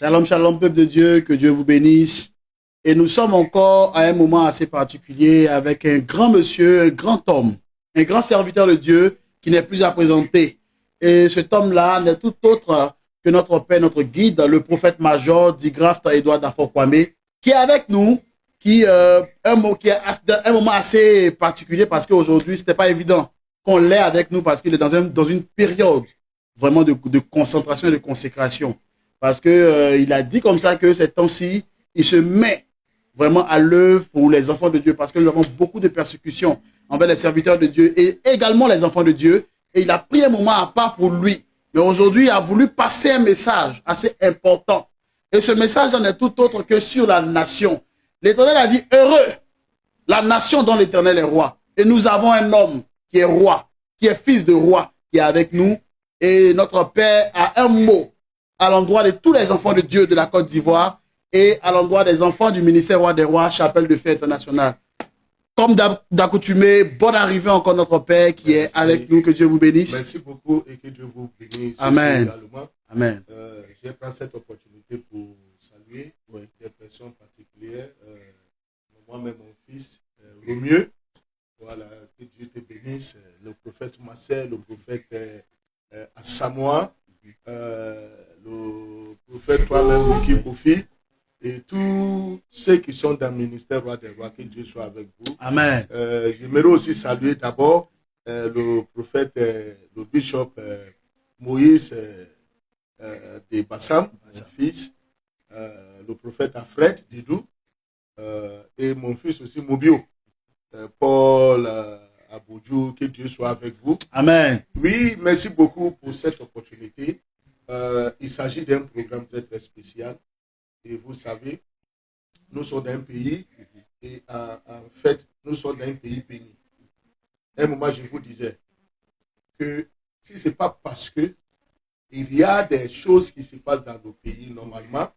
Shalom, shalom, peuple de Dieu, que Dieu vous bénisse. Et nous sommes encore à un moment assez particulier avec un grand monsieur, un grand homme, un grand serviteur de Dieu qui n'est plus à présenter. Et cet homme-là n'est tout autre que notre père, notre guide, le prophète major d'Igraft Edouard Dafokwame, qui est avec nous, qui est un moment assez particulier parce qu'aujourd'hui, ce n'était pas évident qu'on l'ait avec nous parce qu'il est dans une période vraiment de concentration et de consécration. Parce que il a dit comme ça que ces temps-ci, il se met vraiment à l'œuvre pour les enfants de Dieu parce que nous avons beaucoup de persécutions envers les serviteurs de Dieu et également les enfants de Dieu. Et il a pris un moment à part pour lui. Mais aujourd'hui, il a voulu passer un message assez important. Et ce message n'en est tout autre que sur la nation. L'Éternel a dit, heureux, la nation dont l'Éternel est roi. Et nous avons un homme qui est roi, qui est fils de roi, qui est avec nous. Et notre Père a un mot à l'endroit de tous les enfants de Dieu de la Côte d'Ivoire et à l'endroit des enfants du ministère Roi des Rois, Chapelle de Feu International. Comme d'accoutumé, bonne arrivée encore notre Père qui est avec nous, que Dieu vous bénisse. Merci beaucoup et que Dieu vous bénisse. Amen. Amen. Je prends cette opportunité pour saluer des personnes particulières. Moi-même, mon fils, Romieux. Voilà, que Dieu te bénisse. Le prophète Marcel, le prophète Assamoah, le prophète toi-même, Miki Kofi, et tous ceux qui sont dans le ministère Roi des Rois, que Dieu soit avec vous. Amen. J'aimerais aussi saluer d'abord le prophète, le bishop Moïse de Bassam, son fils, le prophète Alfred Didou, et mon fils aussi Mobio, Paul Aboudjou, que Dieu soit avec vous. Amen. Oui, merci beaucoup pour cette opportunité. Il s'agit d'un programme très très spécial. Et vous savez, nous sommes dans un pays, et en fait, nous sommes dans un pays béni. À un moment, je vous disais que si ce n'est pas parce que il y a des choses qui se passent dans nos pays, normalement,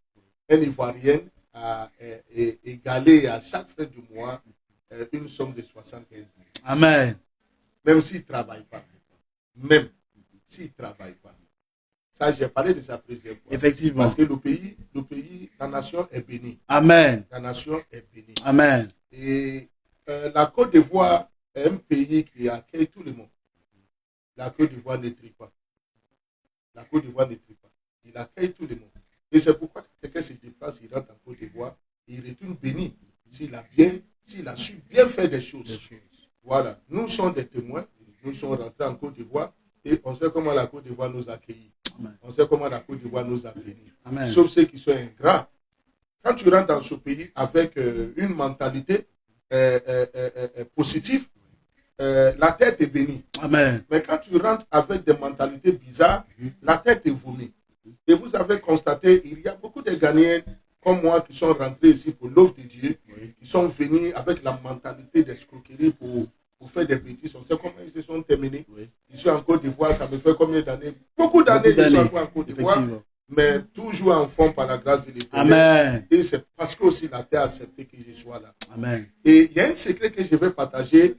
un Ivoirien a égalé à chaque fin du mois une somme de 75 000. Amen. Même s'il ne travaille pas. Même s'il ne travaille pas. Ça, j'ai parlé de ça plusieurs fois. Effectivement. Parce que le pays, la nation est bénie. Amen. La nation est bénie. Amen. Et la Côte d'Ivoire est un pays qui accueille tout le monde. La Côte d'Ivoire ne trie pas. La Côte d'Ivoire ne trie pas. Il accueille tout le monde. Et c'est pourquoi quand quelqu'un se déplace, il rentre en Côte d'Ivoire, il retourne béni. S'il a su bien faire des choses. Voilà. Nous sommes des témoins. Nous sommes rentrés en Côte d'Ivoire et on sait comment la Côte d'Ivoire nous a accueillis. Amen. On sait comment la Côte d'Ivoire nous a bénis. Amen. Sauf ceux qui sont ingrats. Quand tu rentres dans ce pays avec une mentalité positive, la tête est bénie. Amen. Mais quand tu rentres avec des mentalités bizarres, la tête est vomi. Et vous avez constaté, il y a beaucoup de Ghanéens comme moi qui sont rentrés ici pour l'œuvre de Dieu, qui sont venus avec la mentalité d'escroquerie pour faire des bêtises. On sait comment ils se sont terminés. Ici en Côte d'Ivoire, ça me fait combien d'années? Beaucoup d'années je suis encore en Côte d'Ivoire, mais toujours en fond par la grâce de l'Éternel. Amen. Et c'est parce que aussi la terre a accepté que je sois là. Amen. Et il y a un secret que je vais partager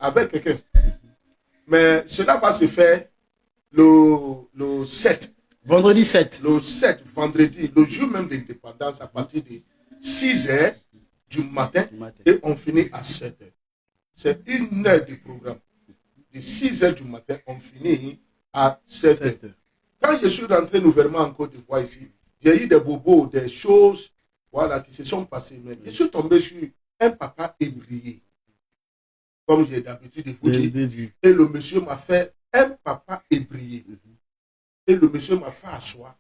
avec quelqu'un. Mais cela va se faire le 7. Vendredi 7. Le 7, vendredi, le jour même de l'indépendance, à partir de 6h du matin, et on finit à 7h. C'est 1 heure de programme. De 6h du matin, on finit à 7h. Quand je suis rentré nouvellement en Côte d'Ivoire ici, j'ai eu des bobos, des choses voilà, qui se sont passées. Mais je suis tombé sur un papa ébrié, comme j'ai d'habitude de vous dire. Et le monsieur m'a fait un papa ébrié. Et le monsieur m'a fait asseoir.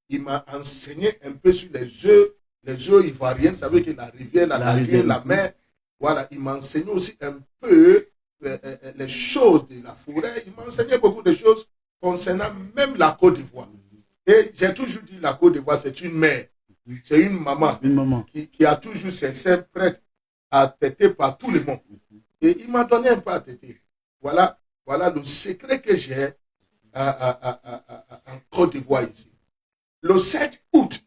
Il m'a enseigné un peu sur les eaux ivoiriennes. Vous savez que la rivière, la mer. Voilà, il m'a enseigné aussi un peu les choses de la forêt. Il m'a enseigné beaucoup de choses concernant même la Côte d'Ivoire. Et j'ai toujours dit la Côte d'Ivoire, c'est une mère. C'est une maman, qui a toujours ses seins prêtes à têter par tout le monde. Et il m'a donné un peu à têter. Voilà le secret que j'ai en Côte d'Ivoire ici. Le 7 août,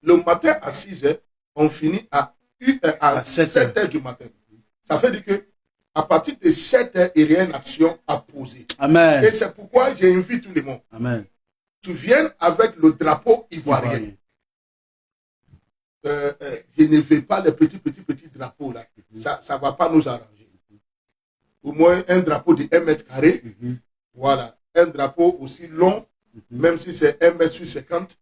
le matin à 6h, on finit à 7h du matin. Ça fait dire que à partir de 7h, il y a une action à poser. Amen. Et c'est pourquoi j'invite tout le monde. Amen. tu viennes avec le drapeau ivoirien. Je ne veux pas les petits drapeaux là. Ça ne va pas nous arranger. Au moins un drapeau de 1 mètre carré. Voilà. Un drapeau aussi long, même si c'est 1 mètre sur 50.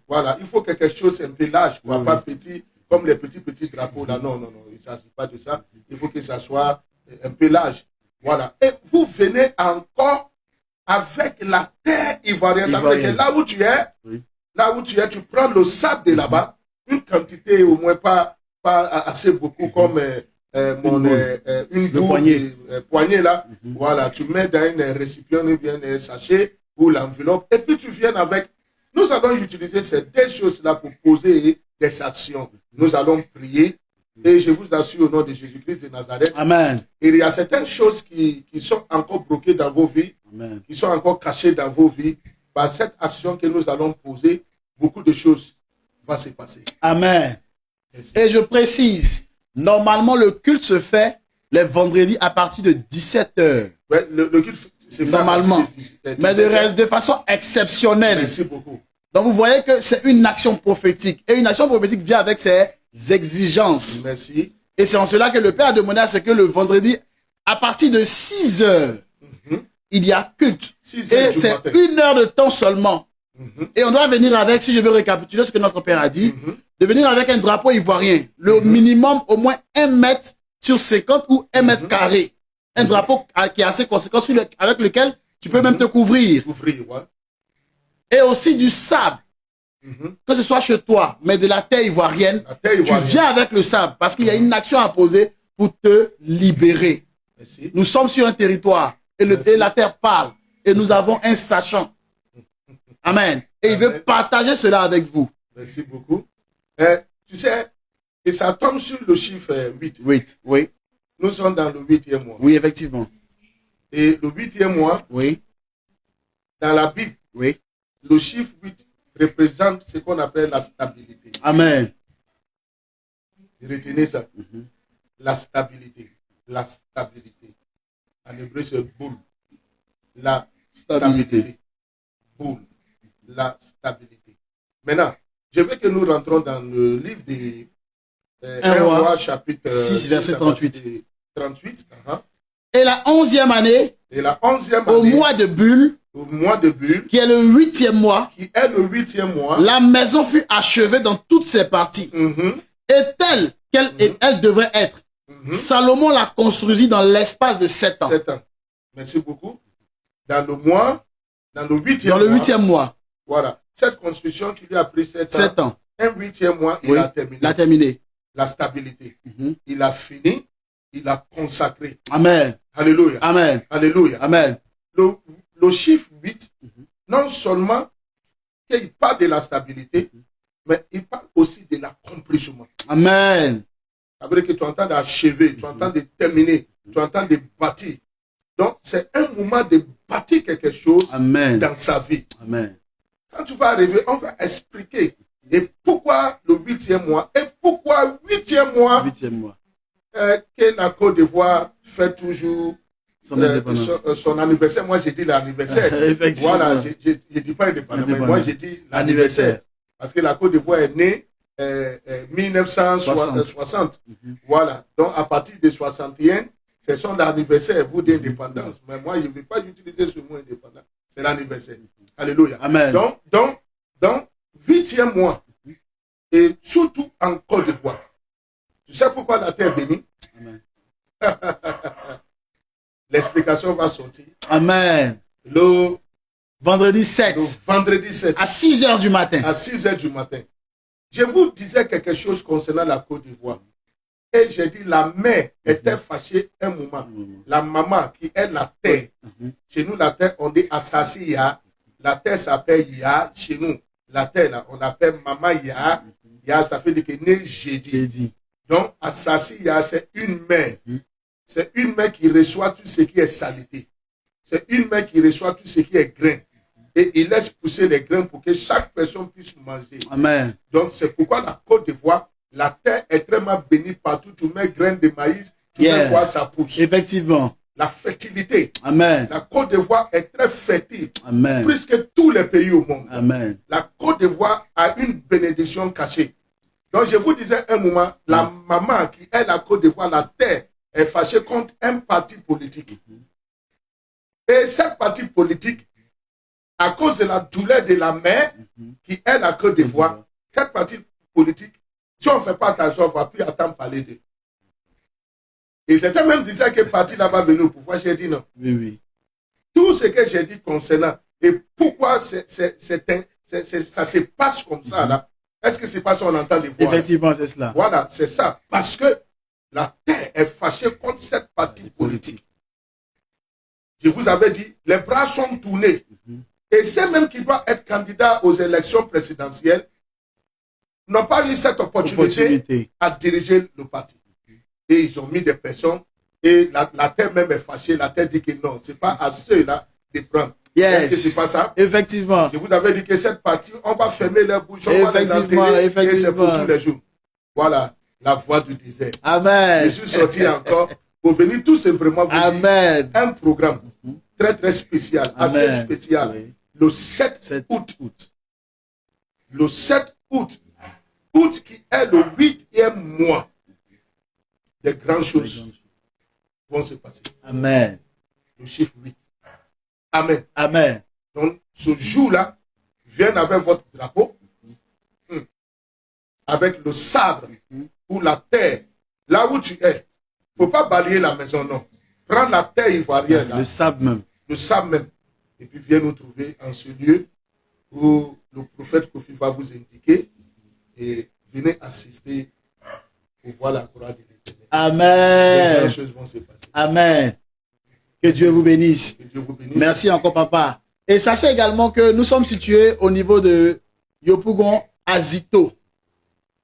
Voilà. Il faut quelque chose un peu large, quoi, pas petit, comme les petits drapeaux là. Non, il ne s'agit pas de ça. Il faut que ça soit un peu large. Voilà. Et vous venez encore avec la terre ivoirienne. Ça veut dire que là où tu es, tu prends le sable de là-bas, une quantité au moins pas assez beaucoup comme une poignée là. Voilà, tu mets dans un récipient ou bien un sachet ou l'enveloppe et puis tu viens avec. Nous allons utiliser ces deux choses-là pour poser des actions. Nous allons prier. Et je vous assure au nom de Jésus-Christ de Nazareth. Amen. Il y a certaines choses qui sont encore bloquées dans vos vies, qui sont encore cachées dans vos vies. Par cette action que nous allons poser, beaucoup de choses vont se passer. Amen. Merci. Et je précise, normalement le culte se fait les vendredis à partir de 17h. Ouais, le culte se fait normalement, mais de façon exceptionnelle. Merci beaucoup. Donc vous voyez que c'est une action prophétique. Et une action prophétique vient avec ses exigences. Merci. Et c'est en cela que le Père a demandé à ce que le vendredi, à partir de 6h, il y a culte. Et c'est 1 heure de temps seulement. Et on doit venir avec, si je veux récapituler ce que notre Père a dit, de venir avec un drapeau ivoirien. Le minimum, au moins 1 mètre sur 50 ou 1 mètre carré. Un drapeau qui est assez conséquent, avec lequel tu peux même te couvrir. Et aussi du sable. Que ce soit chez toi, mais de la terre ivoirienne, tu viens avec le sable parce qu'il y a une action à poser pour te libérer. Merci. Nous sommes sur un territoire et la terre parle et nous avons un sachant. Amen. Et il veut partager cela avec vous. Merci beaucoup. Tu sais, et ça tombe sur le chiffre 8. 8, oui. Nous sommes dans le 8e mois. Oui, effectivement. Et le 8e mois, oui. Dans la Bible, oui. Le chiffre 8 représente ce qu'on appelle la stabilité. Amen. Retenez ça. La stabilité. La stabilité. En hébreu, c'est boule. La stabilité. Boule. La stabilité. Maintenant, je veux que nous rentrons dans le livre de 1 roi, chapitre 6, verset 38. 38. Et la 11e année, au mois de Bulle, qui est le 8e mois, la maison fut achevée dans toutes ses parties. Et telle qu'elle devrait être. Salomon la construisit dans l'espace de 7 ans. 7 ans. Merci beaucoup. Dans le 8e mois. Dans le 8e mois. Voilà. Cette construction qui lui a pris 7 ans. Un 8e mois, il a terminé. Il a terminé. La stabilité. Il a fini. Il a consacré. Amen. Alléluia. Amen. Alléluia. Amen. Le chiffre 8, non seulement qu'il parle de la stabilité, mais il parle aussi de l'accomplissement. Amen. Ça veut dire que tu entends d'achever, tu entends de terminer, tu entends de bâtir. Donc, c'est un moment de bâtir quelque chose dans sa vie. Amen. Quand tu vas arriver, on va expliquer et pourquoi le 8e mois et pourquoi 8e mois, 8e mois. Que la Côte d'Ivoire fait toujours son anniversaire. Moi, j'ai dit l'anniversaire. Voilà, je ne dis pas indépendant, mais moi, j'ai dit l'anniversaire. Parce que la Côte d'Ivoire est née 1960. Voilà. Donc, à partir de 61, c'est son anniversaire, vous, d'indépendance. Mais moi, je ne vais pas utiliser ce mot indépendant. C'est l'anniversaire. Alléluia. Amen. Donc, 8e mois, et surtout en Côte d'Ivoire. Tu sais pourquoi la terre est bénie? Amen. L'explication va sortir. Amen. Le vendredi 7. À 6h du matin. À 6h du matin. Je vous disais quelque chose concernant la Côte d'Ivoire. Et j'ai dit, la mère était fâchée un moment. La maman qui est la terre. Chez nous, la terre, on dit Assassi Ya. La terre s'appelle Ya. Chez nous, la terre, là, on appelle Maman Ya. Ya, ça fait dire que né jeudi. Donc, Assassi Ya, c'est une mère. C'est une mère qui reçoit tout ce qui est saleté. C'est une mère qui reçoit tout ce qui est grain. Et il laisse pousser les grains pour que chaque personne puisse manger. Amen. Donc, c'est pourquoi la Côte d'Ivoire, la terre est très bénie partout. Tu mets grain de maïs, tu mets quoi, ça pousse. Effectivement. la fertilité. Amen. La Côte d'Ivoire est très fertile. Amen. Plus que tous les pays au monde. Amen. La Côte d'Ivoire a une bénédiction cachée. Donc je vous disais un moment, la maman qui est la Côte d'Ivoire, la terre, est fâchée contre un parti politique. Et cette parti politique, à cause de la douleur de la mère qui est la Côte d'Ivoire, cette partie politique, si on ne fait pas attention, on ne va plus attendre parler d'eux. Et c'était même disait que le parti là va venir au pouvoir. J'ai dit non. Oui, oui. Tout ce que j'ai dit concernant et pourquoi ça se passe comme ça là. Est-ce que c'est parce qu'on entend des voix? Effectivement, c'est cela. Voilà, c'est ça. Parce que la terre est fâchée contre cette partie politique. Je vous avais dit, les bras sont tournés. Et c'est même qui doit être candidat aux élections présidentielles n'ont pas eu cette opportunité à diriger le parti. Et ils ont mis des personnes et la terre même est fâchée. La terre dit que non, ce n'est pas à ceux-là de prendre. Yes. Est-ce que c'est pas ça? Effectivement. Je vous avais dit que cette partie, on va fermer leur bouche, on va les enterrer et c'est pour tous les jours. Voilà la voie du désert. Amen. Je suis sorti encore pour venir tout simplement vous dire un programme très très spécial, assez spécial. Oui. Le 7 août. Le 7 août. Août qui est le 8e mois. Des grandes choses vont se passer. Amen. Le chiffre 8. Amen. Amen. Donc, ce jour-là, viens avec votre drapeau, avec le sabre ou la terre, là où tu es. Il ne faut pas balayer la maison, non. Prends la terre ivoirienne. Là, le sable même. Le sable même. Et puis, viens nous trouver en ce lieu où le prophète Kofi va vous indiquer et venez assister pour voir la gloire de l'Éternel. Amen. Les grandes choses vont se passer. Amen. Que Dieu vous bénisse. Que Dieu vous bénisse. Merci encore, papa. Et sachez également que nous sommes situés au niveau de Yopougon, Azito.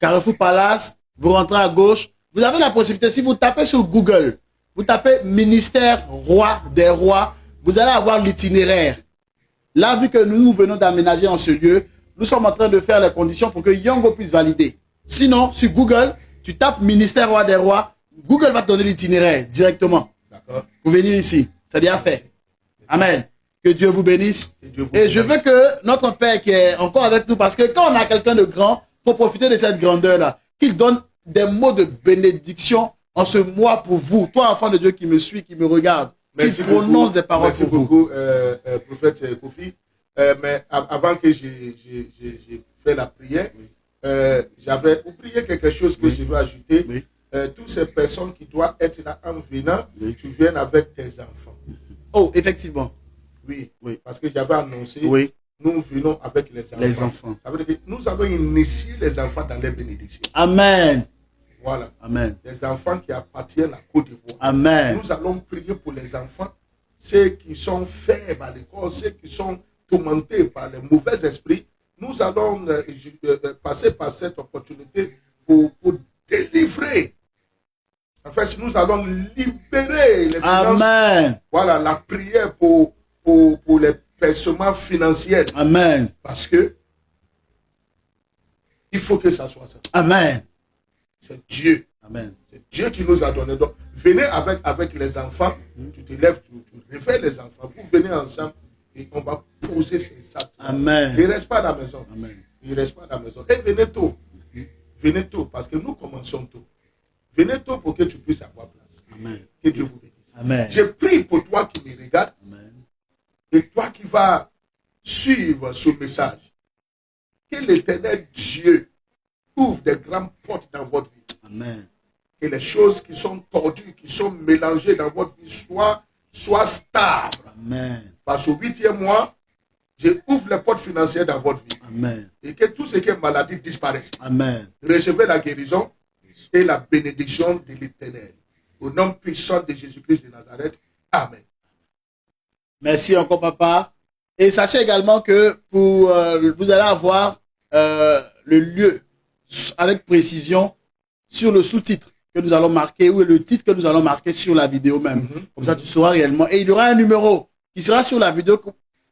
Carrefour Palace, vous rentrez à gauche. Vous avez la possibilité, si vous tapez sur Google, vous tapez ministère roi des rois, vous allez avoir l'itinéraire. Là, vu que nous venons d'aménager en ce lieu, nous sommes en train de faire les conditions pour que Yongo puisse valider. Sinon, sur Google, tu tapes ministère roi des rois, Google va te donner l'itinéraire directement. D'accord. Pour venir ici. C'est déjà fait. Amen. Que Dieu vous bénisse. Et je veux que notre Père qui est encore avec nous, parce que quand on a quelqu'un de grand, il faut profiter de cette grandeur-là, qu'il donne des mots de bénédiction en ce mois pour vous. Toi, enfant de Dieu qui me suis, qui me regarde, qui prononce des paroles pour vous. Merci beaucoup, prophète Kofi. Mais avant que j'ai fait la prière, j'avais oublié quelque chose que je veux ajouter. Oui. Toutes ces personnes qui doivent être là en venant, tu viennes avec tes enfants. Oh, effectivement. Oui, oui. Parce que j'avais annoncé, nous venons avec les enfants. Les enfants. Ça veut dire que nous avons initié les enfants dans les bénédictions. Amen. Voilà. Amen. Les enfants qui appartiennent à Côte d'Ivoire. Amen. Nous allons prier pour les enfants, ceux qui sont faibles à l'école, ceux qui sont tourmentés par les mauvais esprits. Nous allons passer par cette opportunité pour délivrer. En fait, nous allons libérer les finances. Amen. Voilà, la prière pour les versements financiers. Amen. Parce que il faut que ça soit ça. Amen. C'est Dieu. Amen. C'est Dieu qui nous a donné. Donc, venez avec les enfants. Tu te lèves, tu réveilles les enfants. Vous venez ensemble et on va poser ces actes. Amen. Il ne reste pas à la maison. Amen. Il ne reste pas à la maison. Et venez tôt. Venez tôt parce que nous commençons tôt. Venez tôt pour que tu puisses avoir place. Amen. Que Dieu vous bénisse. Amen. Je prie pour toi qui me regardes. Amen. Et toi qui vas suivre ce message. Que l'Éternel Dieu ouvre des grandes portes dans votre vie. Amen. Que les choses qui sont tordues, qui sont mélangées dans votre vie soient stables. Amen. Parce qu'au 8e mois, je ouvre les portes financières dans votre vie. Amen. Et que tout ce qui est maladie disparaisse. Amen. Recevez la guérison et la bénédiction de l'Éternel. Au nom puissant de Jésus-Christ de Nazareth. Amen. Merci encore, papa. Et sachez également que vous allez avoir le lieu avec précision sur le sous-titre que nous allons marquer ou le titre que nous allons marquer sur la vidéo même. Comme ça, tu sauras réellement. Et il y aura un numéro qui sera sur la vidéo.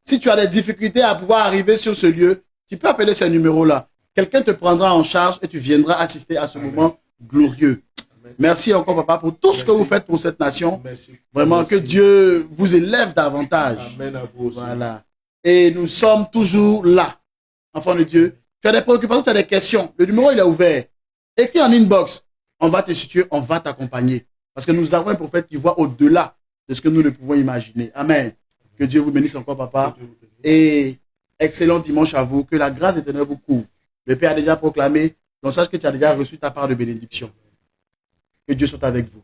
Si tu as des difficultés à pouvoir arriver sur ce lieu, tu peux appeler ce numéro-là. Quelqu'un te prendra en charge et tu viendras assister à ce moment glorieux. Merci encore, papa, pour tout ce que vous faites pour cette nation. Merci. Vraiment, Merci. que Dieu vous élève davantage. Amen à vous aussi. Voilà. Et nous sommes toujours là, enfants de Dieu. Tu as des préoccupations, tu as des questions. Le numéro, il est ouvert. Écris en inbox. On va te situer, on va t'accompagner. Parce que nous avons un prophète qui voit au-delà de ce que nous ne pouvons imaginer. Amen. Que Dieu vous bénisse encore, papa. Et excellent dimanche à vous. Que la grâce éternelle vous couvre. Le Père a déjà proclamé. Donc sache que tu as déjà reçu ta part de bénédiction. Que Dieu soit avec vous.